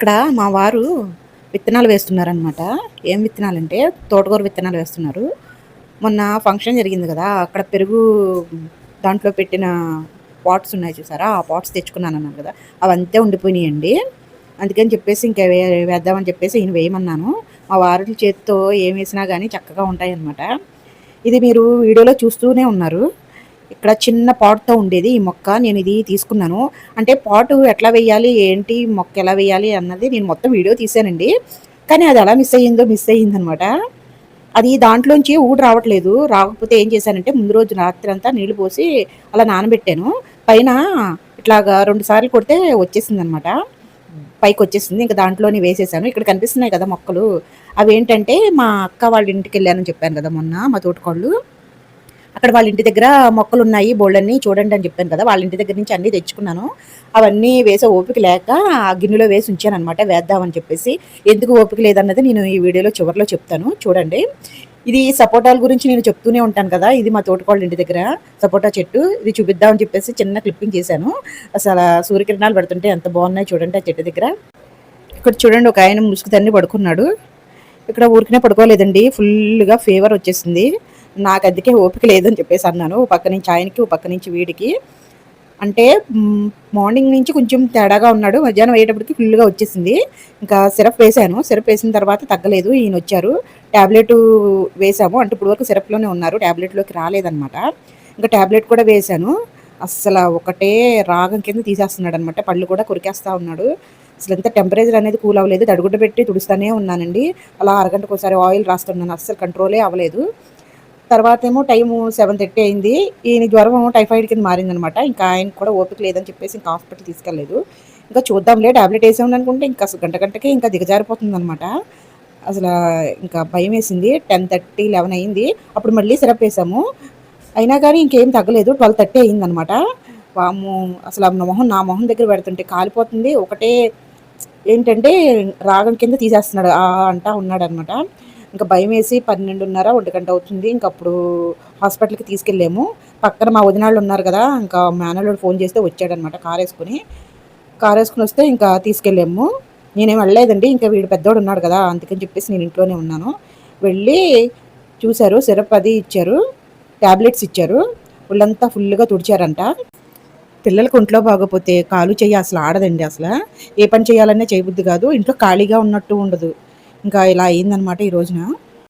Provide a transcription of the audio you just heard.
ఇక్కడ మా వారు విత్తనాలు వేస్తున్నారనమాట. ఏం విత్తనాలంటే తోటకూర విత్తనాలు వేస్తున్నారు. మొన్న ఫంక్షన్ జరిగింది కదా! అక్కడ పెరుగు దాంట్లో పెట్టిన పాట్స్ ఉన్నాయి చూసారా? ఆ పాట్స్ తెచ్చుకున్నానన్నాను కదా! అవంతే ఉండిపోయినాయండి. అందుకని చెప్పేసి ఇంకా వేద్దామని చెప్పేసి ఈయన వేయమన్నాను. మా వారి చేత్తో ఏం వేసినా గానీ చక్కగా ఉంటాయన్నమాట. ఇది మీరు వీడియోలో చూస్తూనే ఉన్నారు. ఇక్కడ చిన్న పాట్‌తో ఉండేది ఈ మొక్క. నేను ఇది తీసుకున్నాను. అంటే పాటు ఎట్లా వేయాలి, ఏంటి, మొక్క ఎలా వేయాలి అన్నది నేను మొత్తం వీడియో తీశానండి. కానీ అది ఎలా మిస్ అయ్యిందనమాట. అది దాంట్లోంచి ఊడు రావట్లేదు. రాకపోతే ఏం చేశానంటే ముందు రోజు రాత్రంతా నీళ్లు పోసి అలా నానబెట్టాను. పైన ఇట్లాగా 2 సార్లు కొడితే వచ్చేసిందనమాట. పైకొచ్చేసింది. ఇంక దాంట్లోనే వేసేసాను. ఇక్కడ కనిపిస్తున్నాయి కదా మొక్కలు. అవేంటంటే మా అక్క వాళ్ళ ఇంటికెళ్ళానని చెప్పాను కదా మొన్న మా తోటికోడలు. అక్కడ వాళ్ళ ఇంటి దగ్గర మొక్కలున్నాయి బోలెడన్ని చూడండి అని చెప్పాను కదా! వాళ్ళ ఇంటి దగ్గర నుంచి అన్నీ తెచ్చుకున్నాను. అవన్నీ వేసే ఓపిక లేక ఆ గిన్నెలో వేసి ఉంచాననమాట వేద్దామని చెప్పేసి. ఎందుకు ఓపిక లేదన్నది నేను ఈ వీడియోలో చివరిలో చెప్తాను చూడండి. ఇది సపోటాల గురించి నేను చెప్తూనే ఉంటాను కదా! ఇది మా తోటికోడళ్ళ ఇంటి దగ్గర సపోటా చెట్టు. ఇది చూపిద్దామని చెప్పేసి చిన్న క్లిప్పింగ్ చేశాను. అసల సూర్యకిరణాలు పడుతుంటే ఎంత బాగున్నాయి చూడండి ఆ చెట్టు దగ్గర. ఇక్కడ చూడండి ఒక ఆయన ముసుగు తన్ని పడుకున్నాడు. ఇక్కడ ఊరికనే పడుకోలేదండి. ఫుల్‌గా ఫీవర్ వచ్చేసింది. నాకు అందుకే ఓపిక లేదని చెప్పేసి అన్నాను. ఓ పక్క నుంచి ఆయనకి, ఓ పక్క నుంచి వీడికి. అంటే మార్నింగ్ నుంచి కొంచెం తేడాగా ఉన్నాడు. మధ్యాహ్నం అయ్యేటప్పటికి ఫుల్‌గా వచ్చేసింది. ఇంకా సిరప్ వేశాను. సిరప్ వేసిన తర్వాత తగ్గలేదు. ఈయనొచ్చారు. టాబ్లెటు వేశాము. అంటే ఇప్పటి వరకు సిరప్‌లోనే ఉన్నారు. టాబ్లెట్‌లోకి రాలేదనమాట. ఇంకా టాబ్లెట్ కూడా వేశాను. అస్సల ఒకటే రాగం కింద తీసేస్తున్నాడనమాట. పళ్ళు కూడా కొరికేస్తా ఉన్నాడు. అసలెంత టెంపరేచర్ అనేది కూల్ అవ్వలేదు. తడిగుడ్డ పెట్టి తుడుస్తూనే ఉన్నానండి. అలా అరగంటకోసారి ఆయిల్ రాస్తున్నాను. అస్సలు కంట్రోలే అవ్వలేదు. తర్వాతేమో టైము 7:30 అయింది. ఈయన జ్వరం టైఫాయిడ్ కింద మారిందనమాట. ఇంకా ఆయనకి కూడా ఓపిక లేదని చెప్పేసి ఇంకా హాస్పిటల్ తీసుకెళ్ళలేదు. ఇంకా చూద్దాంలే టాబ్లెట్ ఏసామనుకుంటే ఇంకా అసలు గంటకే ఇంకా దిగజారిపోతుందనమాట. అసలా ఇంకా భయమేసింది. 10:30, 11 అయింది. అప్పుడు మళ్ళీ సిరప్ ఏసాము. అయినా కానీ ఇంకేం తగ్గలేదు. 12:30 అయిందనమాట. వామ్మో! అసల నా మొహం దగ్గర పెడుతుంటే కాలిపోతుంది. ఒకటే ఏంటంటే రాగం కింద తీసేస్తున్నాడు. అంటా ఉన్నాడనమాట. ఇంకా భయమేసి 12:30, 1 అవుతుంది. ఇంకప్పుడు హాస్పిటల్‌కి తీసుకెళ్ళాము. పక్కన మా వదినాళ్ళు ఉన్నారు కదా! ఇంకా మేనల్లుడు ఫోన్ చేస్తే వచ్చాడనమాట కారేసుకొని. కారేసుకొనొస్తే ఇంకా తీసుకెళ్ళాము. నేనేం వెళ్ళలేదండి. ఇంకా వీడు పెద్దోడున్నాడు కదా! అందుకని చెప్పేసి నేను ఇంట్లోనే ఉన్నాను. వెళ్ళి చూసారు. సిరప్ అది ఇచ్చారు. టాబ్లెట్స్ ఇచ్చారు. ఒళ్ళంతా ఫుల్‌గా తుడిచారంట. పిల్లలకి ఒంట్లో బాగోపోతే కాలు, చెయ్యి అసలు ఆడదండి అసల. ఏ పని చేయాలన్నా చేయబుద్ధి కాదు. ఇంట్లో ఖాళీగా ఉన్నట్టు ఉండదు. ఇంకా ఇలా అయిందనమాట ఈ రోజున.